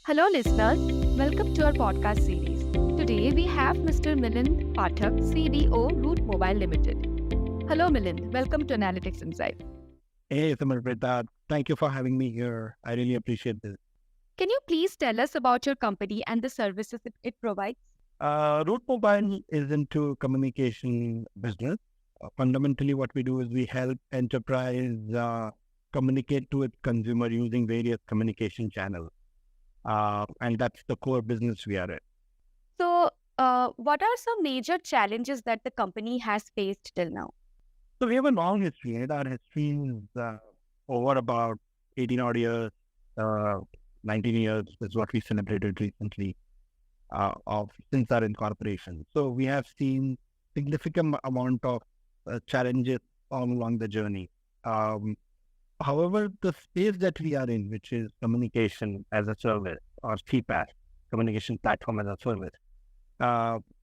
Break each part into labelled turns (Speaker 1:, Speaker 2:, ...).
Speaker 1: Hello, listeners. Welcome to our podcast series. Today we have Mr. Milind Pathak, CDO, Root Mobile Limited. Hello, Milind. Welcome to Analytics Insight.
Speaker 2: Hey, Samarpita, thank you for having me here. I really appreciate this.
Speaker 1: Can you please tell us about your company and the services it provides?
Speaker 2: Root Mobile is into communication business. Fundamentally, what we do is we help enterprise communicate to its consumer using various communication channels. And that's the core business we are in.
Speaker 1: So, what are some major challenges that the company has faced till now?
Speaker 2: So we have a long history. Right? Our history is over about 18 odd years, 19 years is what we celebrated recently. Of since our incorporation. So we have seen significant amount of challenges all along the journey. However, the space that we are in, which is communication as a service or CPaaS, communication platform as a service,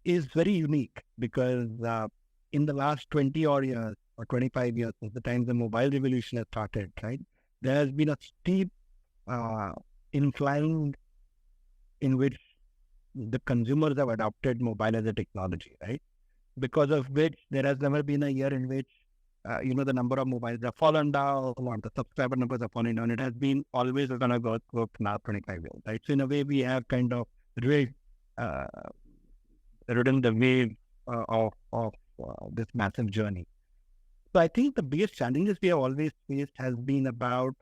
Speaker 2: is very unique because in the last 20 odd years or 25 years since the time the mobile revolution has started, right, there has been a steep incline in which the consumers have adopted mobile as a technology, right? Because of which there has never been a year in which, the number of mobiles have fallen down or the subscriber numbers have fallen down. It has been always on a growth now 25 years, right? So in a way, we have kind of ridden the wave of this massive journey. So I think the biggest challenges we have always faced has been about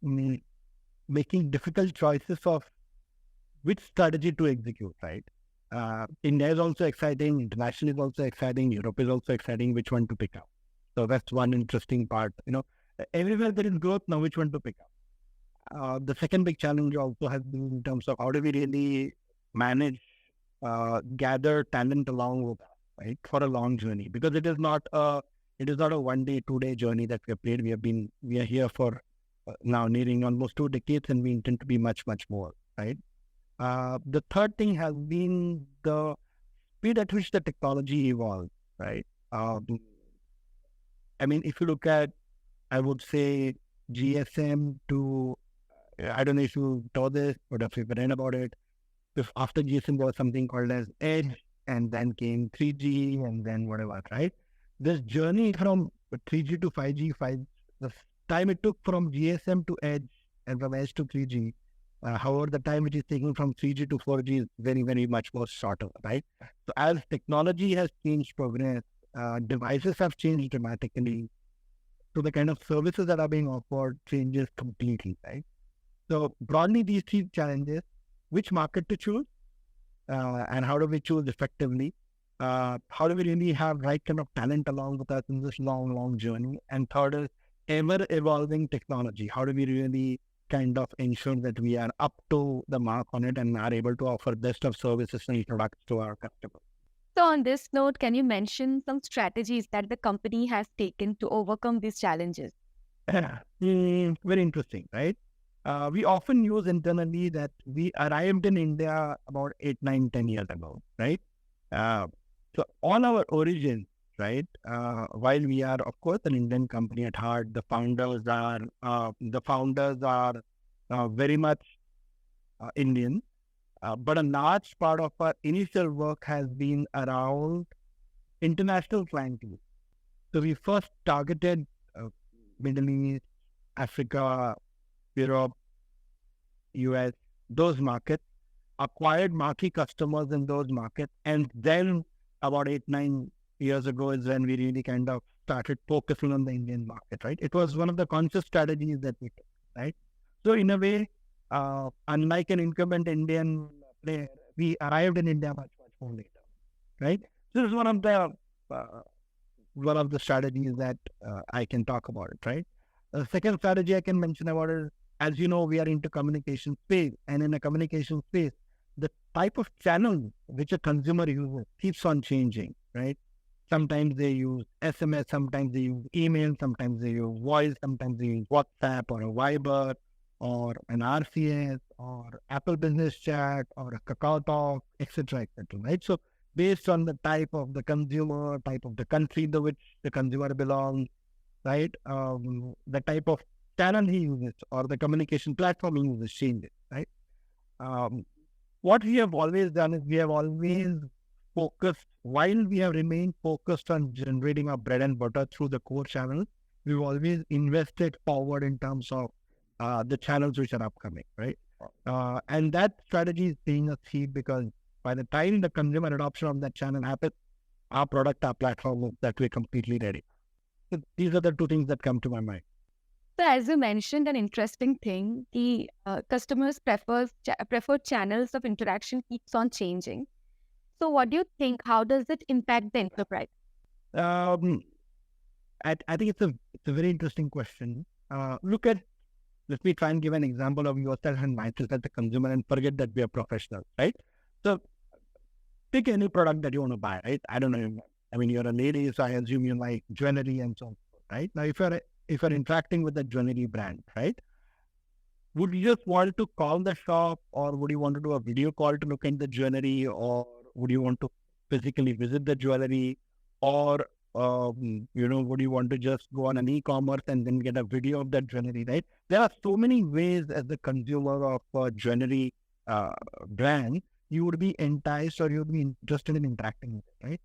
Speaker 2: making difficult choices of which strategy to execute, right? India is also exciting, international is also exciting, Europe is also exciting, which one to pick up. So that's one interesting part. Everywhere there is growth, now which one to pick up. The second big challenge also has been in terms of how do we really manage, gather talent along with us, right? For a long journey, because it is not a 1 day, 2 day journey that we have played. We are here for now nearing almost 2 decades, and we intend to be much, much more, right? The third thing has been the speed at which the technology evolves, right? If you look at, I would say, GSM to, I don't know if you know this, but if you've read about it, after GSM was something called as Edge, and then came 3G, and then whatever, right? This journey from 3G to 5G, the time it took from GSM to Edge and from Edge to 3G, however, the time it is taking from 3G to 4G is very, very much more shorter, right? So as technology has changed, progress, devices have changed dramatically. So the kind of services that are being offered changes completely, right? So broadly, these three challenges: which market to choose, and how do we choose effectively? How do we really have right kind of talent along with us in this long, long journey? And third is ever evolving technology. How do we really kind of ensure that we are up to the mark on it and are able to offer best of services and products to our customers.
Speaker 1: So, on this note, can you mention some strategies that the company has taken to overcome these challenges?
Speaker 2: Very interesting, right? We often use internally that we arrived in India about 8, 9, 10 years ago, right? So all our origins, right? While we are, of course, an Indian company at heart, the founders are very much Indian. But a large part of our initial work has been around international clientele. So we first targeted Middle East, Africa, Europe, US, those markets, acquired marquee customers in those markets, and then about 8, 9 years ago is when we really kind of started focusing on the Indian market, right? It was one of the conscious strategies that we took, right? So in a way, unlike an incumbent Indian player, we arrived in India much, much more later, right? So this is one of the strategies that I can talk about it, right? The second strategy I can mention about it, as you know, we are into communication space, and in a communication space, the type of channel which a consumer uses keeps on changing, right? Sometimes they use SMS, sometimes they use email, sometimes they use voice, sometimes they use WhatsApp or a Viber or an RCS or Apple Business Chat or a Kakao Talk, etc., right? So based on the type of the consumer, type of the country to which the consumer belongs, right? The type of channel he uses or the communication platform he uses changes, right? what we have always done is we have always focused, while we have remained focused on generating our bread and butter through the core channels, we've always invested forward in terms of the channels which are upcoming, right? And that strategy is paying us heed because by the time the consumer adoption of that channel happens, our product, our platform is that we're completely ready. So these are the two things that come to my mind.
Speaker 1: So as you mentioned, an interesting thing, the customers' preferred channels of interaction keeps on changing. So what do you think? How does it impact the enterprise?
Speaker 2: Um, I think it's a very interesting question. Let me try and give an example of yourself and myself as a consumer and forget that we are professionals, right? So pick any product that you want to buy, right? I don't know. I mean, you're a lady, so I assume you like jewelry and so on, right? Now, if you're interacting with a jewelry brand, right? Would you just want to call the shop, or would you want to do a video call to look at the jewelry, or would you want to physically visit the jewelry, or would you want to just go on an e-commerce and then get a video of that jewelry, right? There are so many ways as the consumer of a jewelry brand, you would be enticed or you would be interested in interacting with it, right?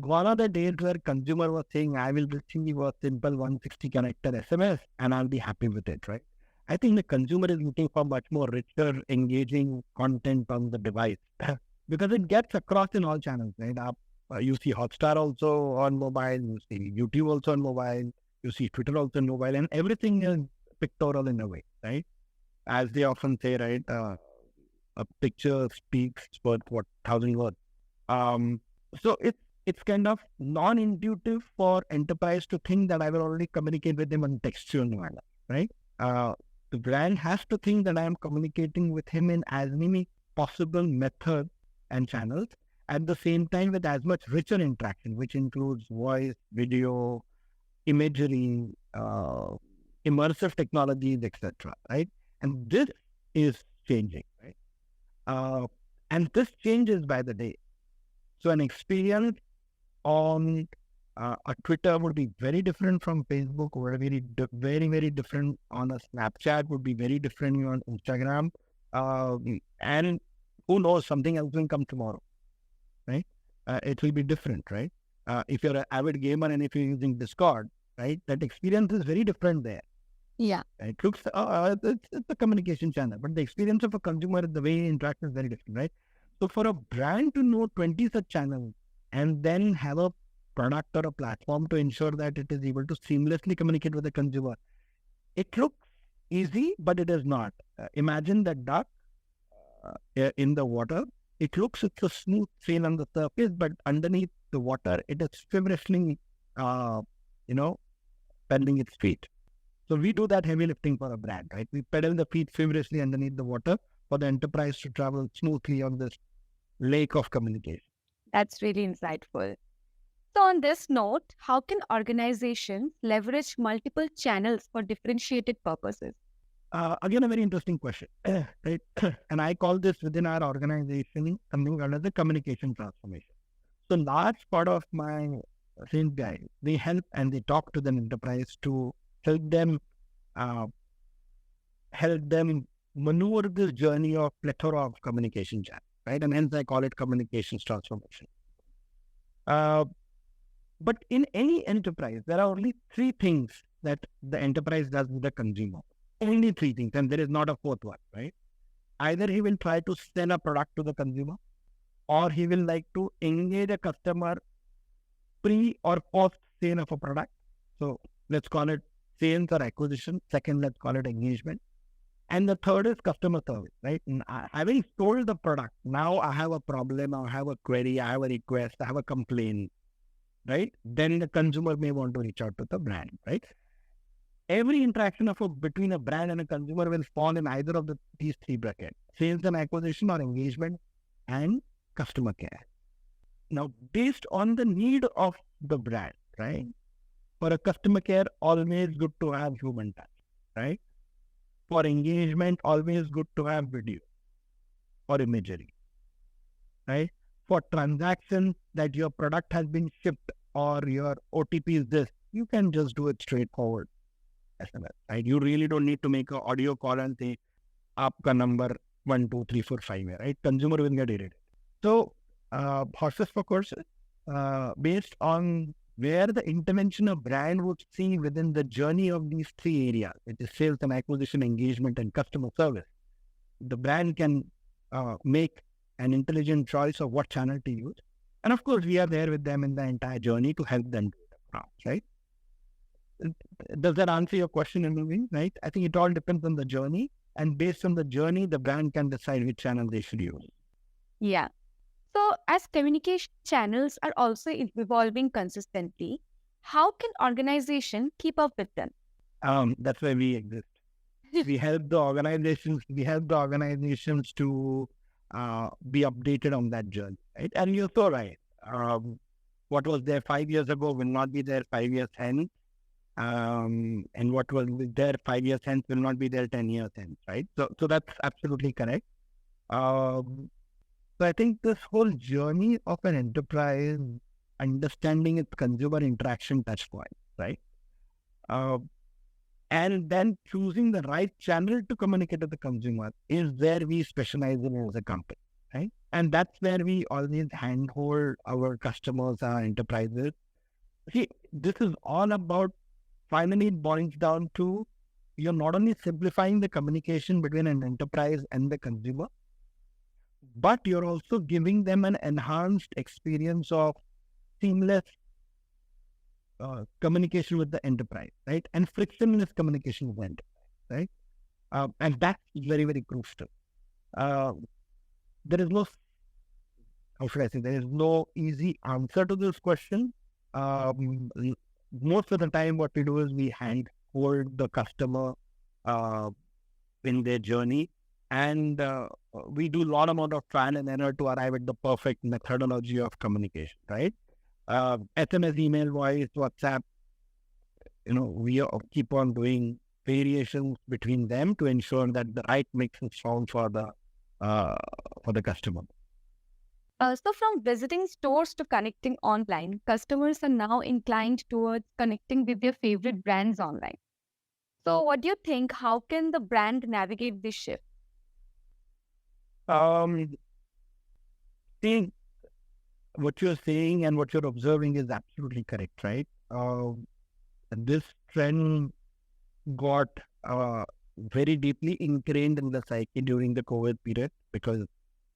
Speaker 2: Gone are the days where consumer was saying, I will receive a simple 160 character SMS and I'll be happy with it, right? I think the consumer is looking for much more richer, engaging content on the device because it gets across in all channels, right? You see Hotstar also on mobile, you see YouTube also on mobile, you see Twitter also on mobile, and everything is pictorial in a way, right? As they often say, right? A picture speaks worth what 1,000 words. So it's kind of non-intuitive for enterprise to think that I will already communicate with them on textual manner, right? The brand has to think that I am communicating with him in as many possible methods and channels at the same time with as much richer interaction, which includes voice, video, imagery, immersive technologies, etc. Right? And this is changing, right? And this changes by the day. So an experience on a Twitter would be very different from Facebook, or very different on a Snapchat, would be very different on Instagram. And who knows, something else will come tomorrow, right? It will be different, right? If you're an avid gamer and if you're using Discord, right, that experience is very different there.
Speaker 1: Yeah.
Speaker 2: It looks, it's a communication channel, but the experience of a consumer, the way you interact is very different, right? So for a brand to know 20 such channels and then have a product or a platform to ensure that it is able to seamlessly communicate with the consumer, it looks easy, but it is not. Imagine that duck in the water. It looks it's a smooth sail on the surface, but underneath the water, it is feverishly, pedaling its feet. So we do that heavy lifting for a brand, right? We pedal the feet feverishly underneath the water for the enterprise to travel smoothly on this lake of communication.
Speaker 1: That's really insightful. So on this note, how can organizations leverage multiple channels for differentiated purposes?
Speaker 2: Again, a very interesting question, right? And I call this within our organization something called as the communication transformation. So large part of my sales guys, they help and they talk to the enterprise to help them maneuver this journey of plethora of communication channels, right? And hence I call it communications transformation. But in any enterprise, there are only three things that the enterprise does with the consumer. Only three things, and there is not a fourth one, right? Either he will try to sell a product to the consumer, or he will like to engage a customer pre or post sale of a product. So let's call it sales or acquisition. Second, let's call it engagement. And the third is customer service, right? Having sold the product, now I have a problem, I have a query, I have a request, I have a complaint, right? Then the consumer may want to reach out to the brand, right? Every interaction between a brand and a consumer will fall in either of these three brackets: sales and acquisition, or engagement and customer care. Now, based on the need of the brand, right? For a customer care, always good to have human touch, right? For engagement, always good to have video or imagery, right? For transaction that your product has been shipped or your OTP is this, you can just do it straightforward SMS, right? You really don't need to make an audio call and say, "Aapka number 1, 2, 3, 4, 5 years, right? Consumer will get irritated. So, horses for courses, based on where the intervention of brand would see within the journey of these three areas, which is sales and acquisition, engagement, and customer service, the brand can make an intelligent choice of what channel to use. And of course, we are there with them in the entire journey to help them do it, right? Does that answer your question in a way, right? I think it all depends on the journey. And based on the journey, the brand can decide which channel they should use.
Speaker 1: Yeah. So, as communication channels are also evolving consistently, how can organization keep up with them?
Speaker 2: That's why we exist. We help the organizations. We help the organizations to be updated on that journey, right? And you're so right. What was there 5 years ago will not be there 5 years hence, and what was there 5 years hence will not be there 10 years hence, right? So that's absolutely correct. So I think this whole journey of an enterprise, understanding its consumer interaction touch point, right? And then choosing the right channel to communicate to the consumer is where we specialize in as a company, right? And that's where we always handhold our customers, our enterprises. See, this is all about, finally it boils down to, you're not only simplifying the communication between an enterprise and the consumer, but you're also giving them an enhanced experience of seamless communication with the enterprise, right? And frictionless communication with the enterprise, right? And that's very, very crucial. There is no, how should I say, there is no easy answer to this question. Most of the time, what we do is we handhold the customer in their journey, and we do a lot amount of trial and error to arrive at the perfect methodology of communication, right? SMS, email, voice, WhatsApp, we keep on doing variations between them to ensure that the right mix is found for the customer.
Speaker 1: So from visiting stores to connecting online, customers are now inclined towards connecting with their favorite brands online. So what do you think? How can the brand navigate this shift?
Speaker 2: See, what you're saying and what you're observing is absolutely correct, right? This trend got very deeply ingrained in the psyche during the COVID period, because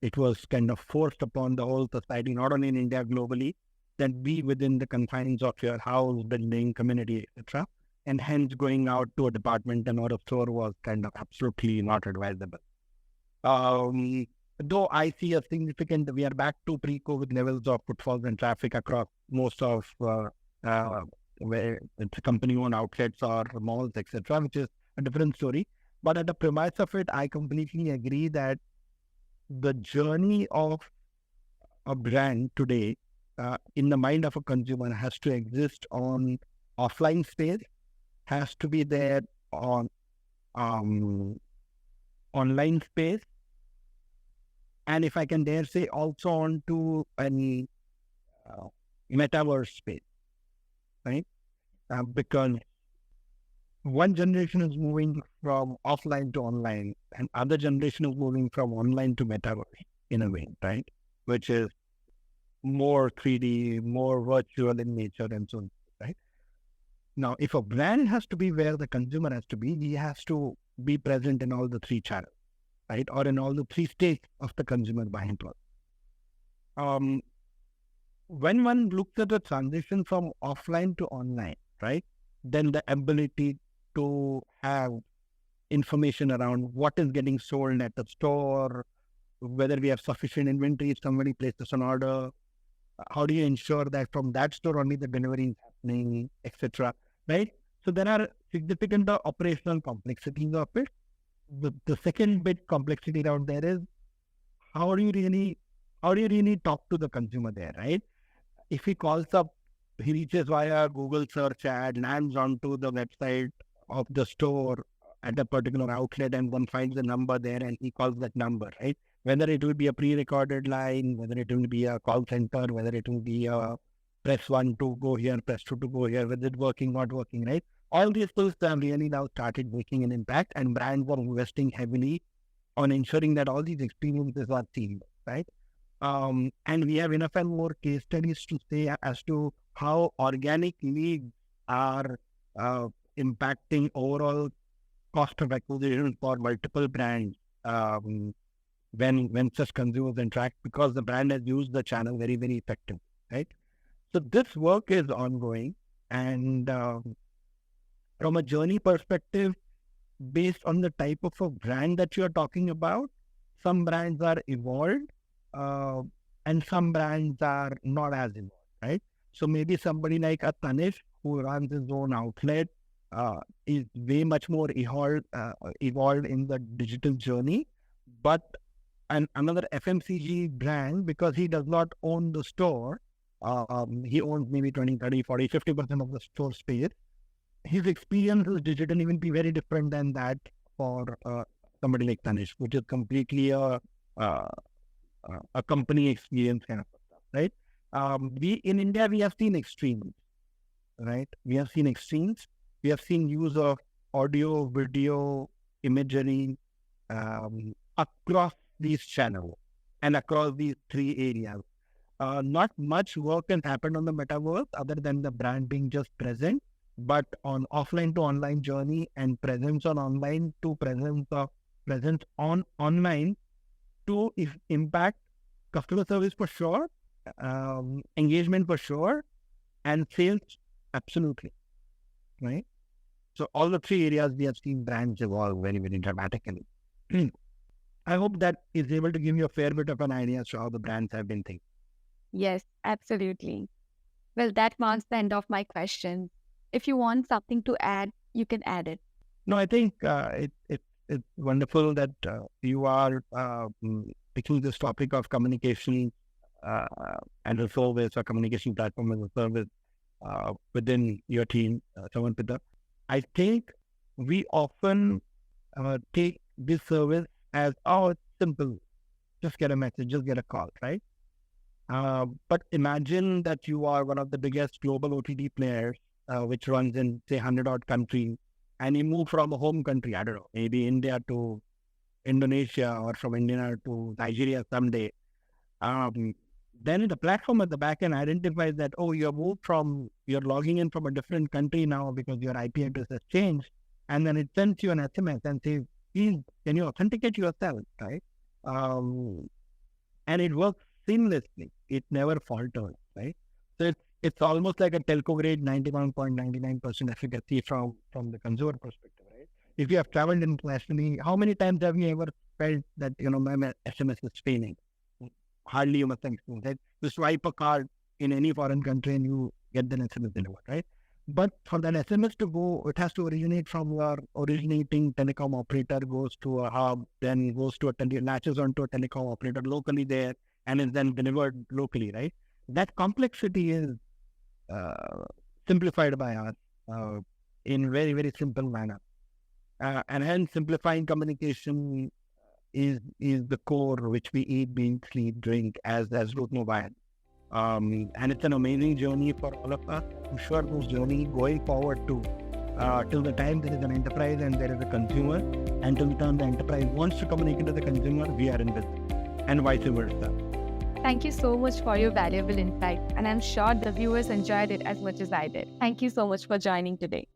Speaker 2: it was kind of forced upon the whole society, not only in India, globally, that be within the confines of your house, building, community, etc. And hence going out to a department or a store was kind of absolutely not advisable. Though I see a significant, we are back to pre-COVID levels of footfalls and traffic across most of where it's company-owned outlets or malls, etc., which is a different story. But at the premise of it, I completely agree that the journey of a brand today in the mind of a consumer has to exist on offline space, has to be there on online space, and if I can dare say, also onto any metaverse space, right? Because one generation is moving from offline to online, and other generation is moving from online to metaverse in a way, right? Which is more 3D, more virtual in nature, and so on, right? Now, if a brand has to be where the consumer has to be, he has to be present in all the three channels, right? Or in all the three states of the consumer buying process. When one looks at the transition from offline to online, right, then the ability to have information around what is getting sold at the store, whether we have sufficient inventory, if somebody places an order, how do you ensure that from that store only the delivery is happening, etc., right? So there are significant operational complexities of it. The second bit complexity around there is how do you really talk to the consumer there, right? If he calls up, he reaches via Google search ad, lands onto the website of the store at a particular outlet, and one finds the number there and he calls that number, right? Whether it will be a pre-recorded line, whether it will be a call center, whether it will be a press 1 to go here, press 2 to go here, whether it's working, not working, right? All these tools have really now started making an impact, and brands are investing heavily on ensuring that all these experiences are seen, right? And we have enough and more case studies to say as to how organic leads are uh, impacting overall cost of acquisition for multiple brands when such consumers interact, because the brand has used the channel very, very effectively, right? So this work is ongoing, and from a journey perspective, based on the type of a brand that you are talking about, some brands are evolved uh, and some brands are not as evolved, right? So maybe somebody like a Tanish who runs his own outlet is way much more evolved in the digital journey. But another FMCG brand, because he does not own the store, he owns maybe 20, 30, 40, 50% of the store space. His experience with digital will be very different than that for somebody like Tanish, which is completely uh, a company experience kind of stuff, right? We in India, we have seen extremes, right? We have seen extremes. We have seen use of audio, video, imagery across these channels and across these three areas. Not much work can happen on the metaverse other than the brand being just present, but on offline to online journey and presence on online to presence on online to impact customer service for sure, engagement for sure, and sales absolutely, right? So all the three areas we have seen brands evolve very, very dramatically. I hope that is able to give you a fair bit of an idea as to how the brands have been thinking.
Speaker 1: Yes, absolutely. Well, that marks the end of my questions. If you want something to add, you can add it.
Speaker 2: No, I think it's wonderful that you are picking this topic of communication uh, and a service or communication platform as a service within your team, Samarpita. I think we often take this service as, oh, it's simple. Just get a message, just get a call, right? But imagine that you are one of the biggest global OTT players, which runs in, say, 100-odd countries, and you move from a home country, I don't know, maybe India to Indonesia or from India to Nigeria someday. Then the platform at the back end identifies that, oh, you're logging in from a different country now because your IP address has changed. And then it sends you an SMS and says, please, can you authenticate yourself, right? And it works seamlessly. It never falters, right? So it's almost like a telco grade 91.99% efficacy from the consumer perspective, right? If you have traveled internationally, how many times have you ever felt that, my SMS is failing? Hardly you must have experienced, right? You swipe a card in any foreign country and you get the SMS delivered, right? But for that SMS to go, it has to originate from your originating telecom operator, goes to a hub, then goes to latches onto a telecom operator locally there, and is then delivered locally, right? That complexity is simplified by us in very, very simple manner. And hence simplifying communication is the core which we eat, being sleep, drink as Root Mobile. And it's an amazing journey for all of us. I'm sure this journey going forward too, till the time there is an enterprise and there is a consumer, and till the time the enterprise wants to communicate to the consumer, we are in business, and vice versa.
Speaker 1: Thank you so much for your valuable insight, and I'm sure the viewers enjoyed it as much as I did. Thank you so much for joining today.